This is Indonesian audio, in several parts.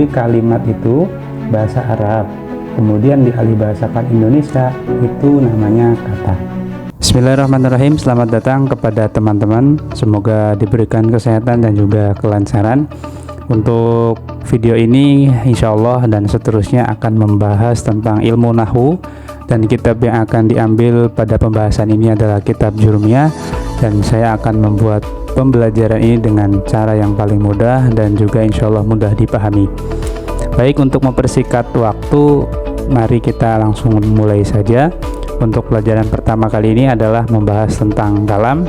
Kalimat itu bahasa Arab, kemudian dialihbahasakan Indonesia, itu namanya kata. Bismillahirrahmanirrahim. Selamat datang kepada teman-teman, semoga diberikan kesehatan dan juga kelancaran. Untuk video ini insya Allah dan seterusnya akan membahas tentang ilmu nahwu, dan kitab yang akan diambil pada pembahasan ini adalah kitab Jurumiyah, dan saya akan membuat pembelajaran ini dengan cara yang paling mudah dan juga insya Allah mudah dipahami. Baik, untuk mempersingkat waktu, mari kita langsung mulai saja. Untuk pelajaran pertama kali ini adalah membahas tentang kalam,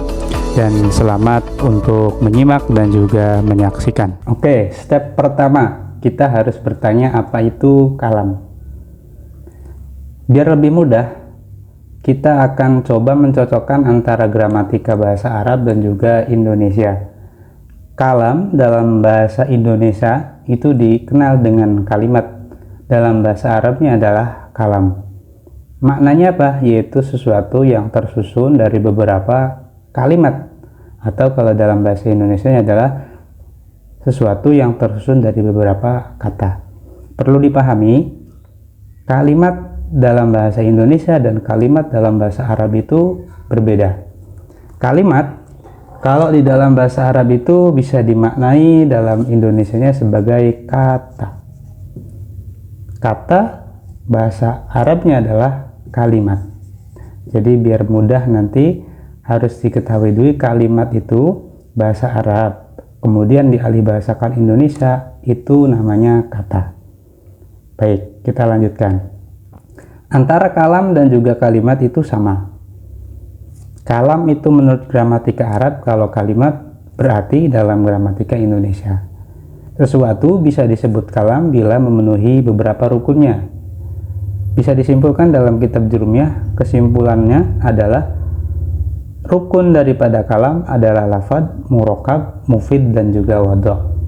dan selamat untuk menyimak dan juga menyaksikan. Oke, step pertama, kita harus bertanya apa itu kalam. Biar lebih mudah, kita akan coba mencocokkan antara gramatika bahasa Arab dan juga Indonesia. Kalam dalam bahasa Indonesia itu dikenal dengan kalimat, dalam bahasa Arabnya adalah kalam. Maknanya apa? Yaitu sesuatu yang tersusun dari beberapa kalimat, atau kalau dalam bahasa Indonesia adalah sesuatu yang tersusun dari beberapa kata. Perlu dipahami, kalimat dalam bahasa Indonesia dan kalimat dalam bahasa Arab itu berbeda. Kalimat kalau di dalam bahasa Arab itu bisa dimaknai dalam Indonesianya sebagai kata. Kata bahasa Arabnya adalah kalimat. Jadi biar mudah nanti harus diketahui dulu, kalimat itu bahasa Arab, kemudian dialihbahasakan Indonesia, itu namanya kata. Baik, kita lanjutkan. Antara kalam dan juga kalimat itu sama. Kalam itu menurut gramatika Arab, kalau kalimat berarti dalam gramatika Indonesia. Sesuatu bisa disebut kalam bila memenuhi beberapa rukunnya. Bisa disimpulkan dalam kitab Jurumiyah, kesimpulannya adalah rukun daripada kalam adalah lafadz, murakkab, mufid, dan juga wadha'.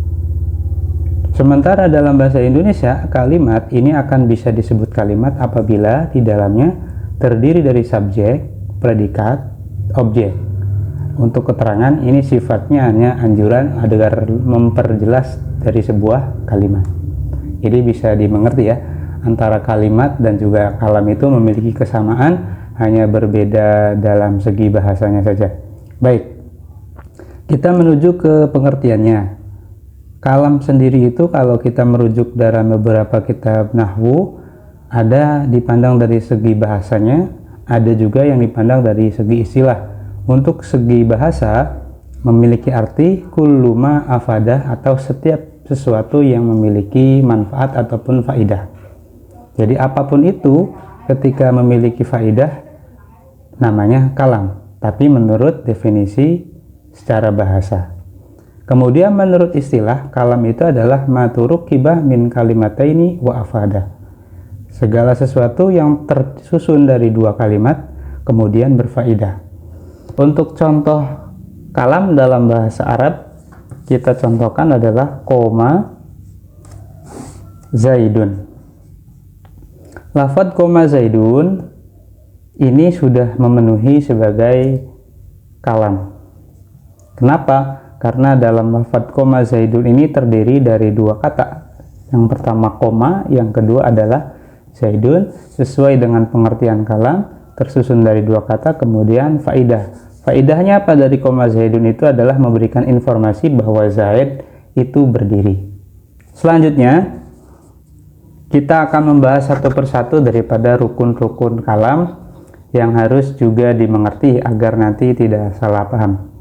Sementara dalam bahasa Indonesia, kalimat ini akan bisa disebut kalimat apabila di dalamnya terdiri dari subjek, predikat, objek. Untuk keterangan ini sifatnya hanya anjuran agar memperjelas dari sebuah kalimat. Jadi bisa dimengerti ya, antara kalimat dan juga kalam itu memiliki kesamaan, hanya berbeda dalam segi bahasanya saja. Baik, kita menuju ke pengertiannya. Kalam sendiri itu kalau kita merujuk dalam beberapa kitab nahwu, ada dipandang dari segi bahasanya, ada juga yang dipandang dari segi istilah. Untuk segi bahasa memiliki arti kullu ma afadah, atau setiap sesuatu yang memiliki manfaat ataupun faidah. Jadi apapun itu ketika memiliki faidah namanya kalam, tapi menurut definisi secara bahasa. Kemudian menurut istilah, kalam itu adalah maturukibah min kalimataini wa afada. Segala sesuatu yang tersusun dari dua kalimat kemudian berfaedah. Untuk contoh kalam dalam bahasa Arab, kita contohkan adalah koma zaidun. Lafadz koma zaidun ini sudah memenuhi sebagai kalam. Kenapa? Karena dalam lafadz koma zaidun ini terdiri dari dua kata. Yang pertama koma, yang kedua adalah zaidun. Sesuai dengan pengertian kalam, tersusun dari dua kata, kemudian faidah. Faidahnya apa dari koma zaidun itu adalah memberikan informasi bahwa Zaid itu berdiri. Selanjutnya, kita akan membahas satu persatu daripada rukun-rukun kalam yang harus juga dimengerti agar nanti tidak salah paham.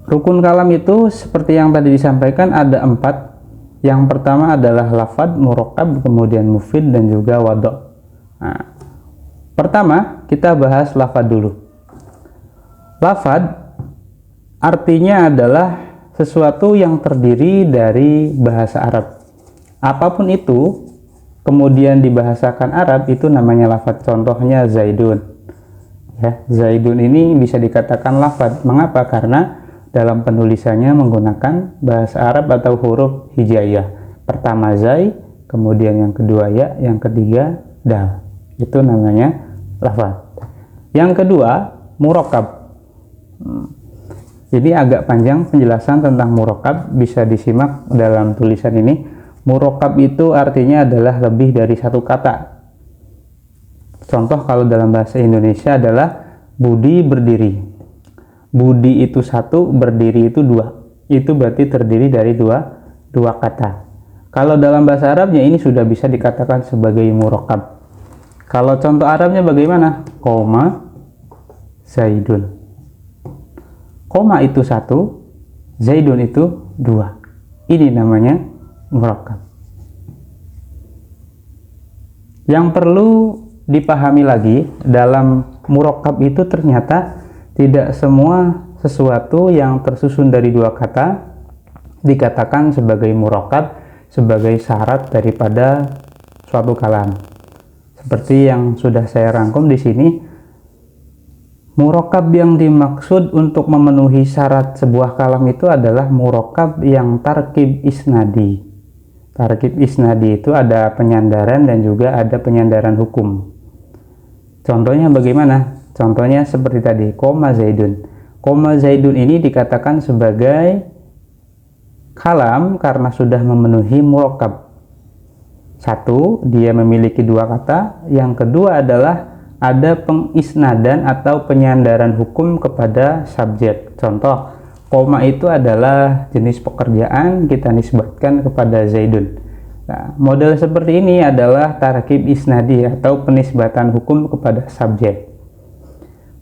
Rukun kalam itu seperti yang tadi disampaikan ada 4. Yang pertama adalah lafadz, murakkab, kemudian mufid, dan juga wadha'. Nah, pertama kita bahas lafadz dulu. Lafadz artinya adalah sesuatu yang terdiri dari bahasa Arab. Apapun itu kemudian dibahasakan Arab itu namanya lafadz. Contohnya zaidun. Ya, zaidun ini bisa dikatakan lafadz. Mengapa? Karena dalam penulisannya menggunakan bahasa Arab atau huruf hijaiyah. Pertama zai, kemudian yang kedua ya, yang ketiga dal. Itu namanya lafadz. Yang kedua, murakkab. Jadi agak panjang penjelasan tentang murakkab, bisa disimak dalam tulisan ini. Murakkab itu artinya adalah lebih dari satu kata. Contoh kalau dalam bahasa Indonesia adalah budi berdiri. Budi itu satu, berdiri itu dua. Itu berarti terdiri dari dua kata. Kalau dalam bahasa Arabnya ini sudah bisa dikatakan sebagai murakkab. Kalau contoh Arabnya bagaimana? Koma Zaidun. Koma itu satu, Zaidun itu dua. Ini namanya murakkab. Yang perlu dipahami lagi dalam murakkab itu ternyata tidak semua sesuatu yang tersusun dari dua kata dikatakan sebagai murakkab, sebagai syarat daripada suatu kalam. Seperti yang sudah saya rangkum di sini, murakkab yang dimaksud untuk memenuhi syarat sebuah kalam itu adalah murakkab yang tarkib isnadi. Tarkib isnadi itu ada penyandaran dan juga ada penyandaran hukum. Contohnya bagaimana? Contohnya seperti tadi, koma Zaidun. Koma Zaidun ini dikatakan sebagai kalam karena sudah memenuhi murakkab. Satu, dia memiliki dua kata. Yang kedua adalah ada pengisnadan atau penyandaran hukum kepada subjek. Contoh, koma itu adalah jenis pekerjaan, kita nisbatkan kepada Zaidun. Nah, model seperti ini adalah tarkib isnadi atau penisbatan hukum kepada subjek.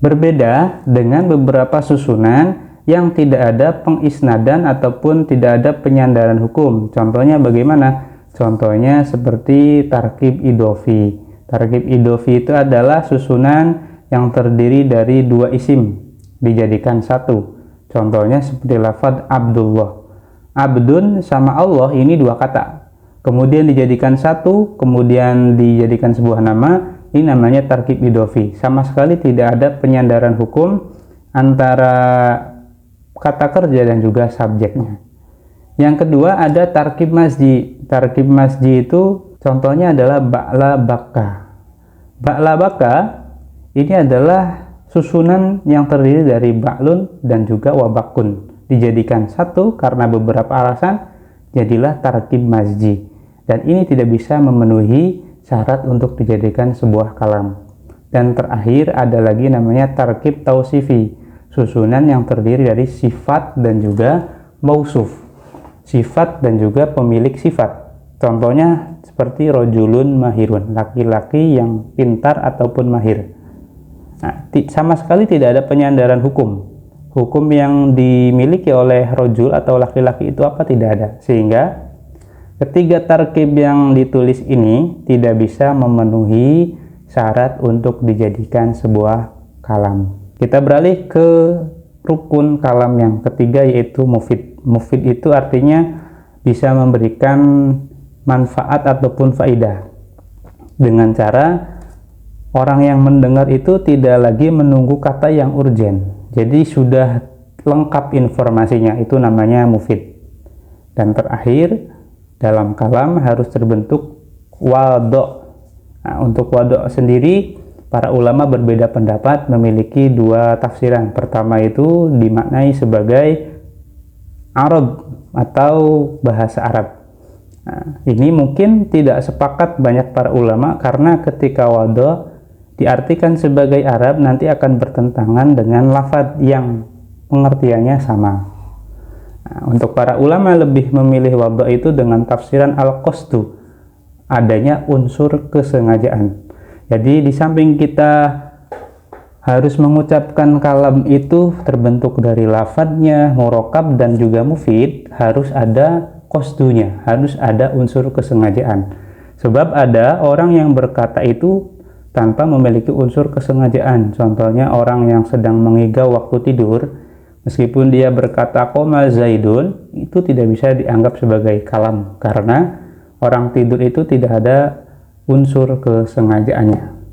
Berbeda dengan beberapa susunan yang tidak ada pengisnadan ataupun tidak ada penyandaran hukum. Contohnya bagaimana? Contohnya seperti tarkib idofi. Tarkib idofi itu adalah susunan yang terdiri dari dua isim dijadikan satu. Contohnya seperti lafaz Abdullah. Abdun sama Allah ini dua kata. Kemudian dijadikan satu, kemudian dijadikan sebuah nama. Ini namanya tarkib idofi. Sama sekali tidak ada penyandaran hukum antara kata kerja dan juga subjeknya. Yang kedua ada tarkib masji. Tarkib masji itu contohnya adalah ba'la baka. Ba'la baka ini adalah susunan yang terdiri dari ba'lun dan juga wabakun. Dijadikan satu karena beberapa alasan, jadilah tarkib masji. Dan ini tidak bisa memenuhi syarat untuk dijadikan sebuah kalam. Dan terakhir ada lagi namanya tarkib tausifi. Susunan yang terdiri dari sifat dan juga mausuf. Sifat dan juga pemilik sifat. Contohnya seperti rojulun mahirun, laki-laki yang pintar ataupun mahir. Nah, sama sekali tidak ada penyandaran hukum. Hukum yang dimiliki oleh rojul atau laki-laki itu apa? Tidak ada. Sehingga ketiga tarkib yang ditulis ini tidak bisa memenuhi syarat untuk dijadikan sebuah kalam. Kita beralih ke rukun kalam yang ketiga, yaitu mufid. Mufid itu artinya bisa memberikan manfaat ataupun faidah dengan cara orang yang mendengar itu tidak lagi menunggu kata yang urgen, jadi sudah lengkap informasinya. Itu namanya mufid. Dan terakhir, dalam kalam harus terbentuk wadho. Nah, untuk wadho sendiri para ulama berbeda pendapat, memiliki dua tafsiran. Pertama itu dimaknai sebagai Arab atau bahasa Arab. Nah, ini mungkin tidak sepakat banyak para ulama karena ketika wadho diartikan sebagai Arab nanti akan bertentangan dengan lafadz yang pengertiannya sama. Nah, untuk para ulama lebih memilih wadho itu dengan tafsiran al-qasdu, adanya unsur kesengajaan. Jadi di samping kita harus mengucapkan kalam itu terbentuk dari lafadznya, murakkab dan juga mufid, harus ada qasdunya, harus ada unsur kesengajaan. Sebab ada orang yang berkata itu tanpa memiliki unsur kesengajaan. Contohnya orang yang sedang mengigau waktu tidur, meskipun dia berkata qoma Zaidun, itu tidak bisa dianggap sebagai kalam karena orang tidur itu tidak ada unsur kesengajaannya.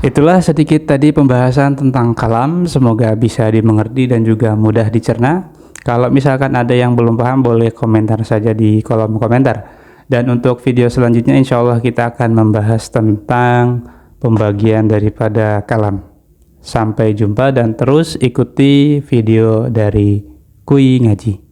Itulah sedikit tadi pembahasan tentang kalam, semoga bisa dimengerti dan juga mudah dicerna. Kalau misalkan ada yang belum paham, boleh komentar saja di kolom komentar. Dan untuk video selanjutnya insya Allah kita akan membahas tentang pembagian daripada kalam. Sampai jumpa dan terus ikuti video dari Kui Ngaji.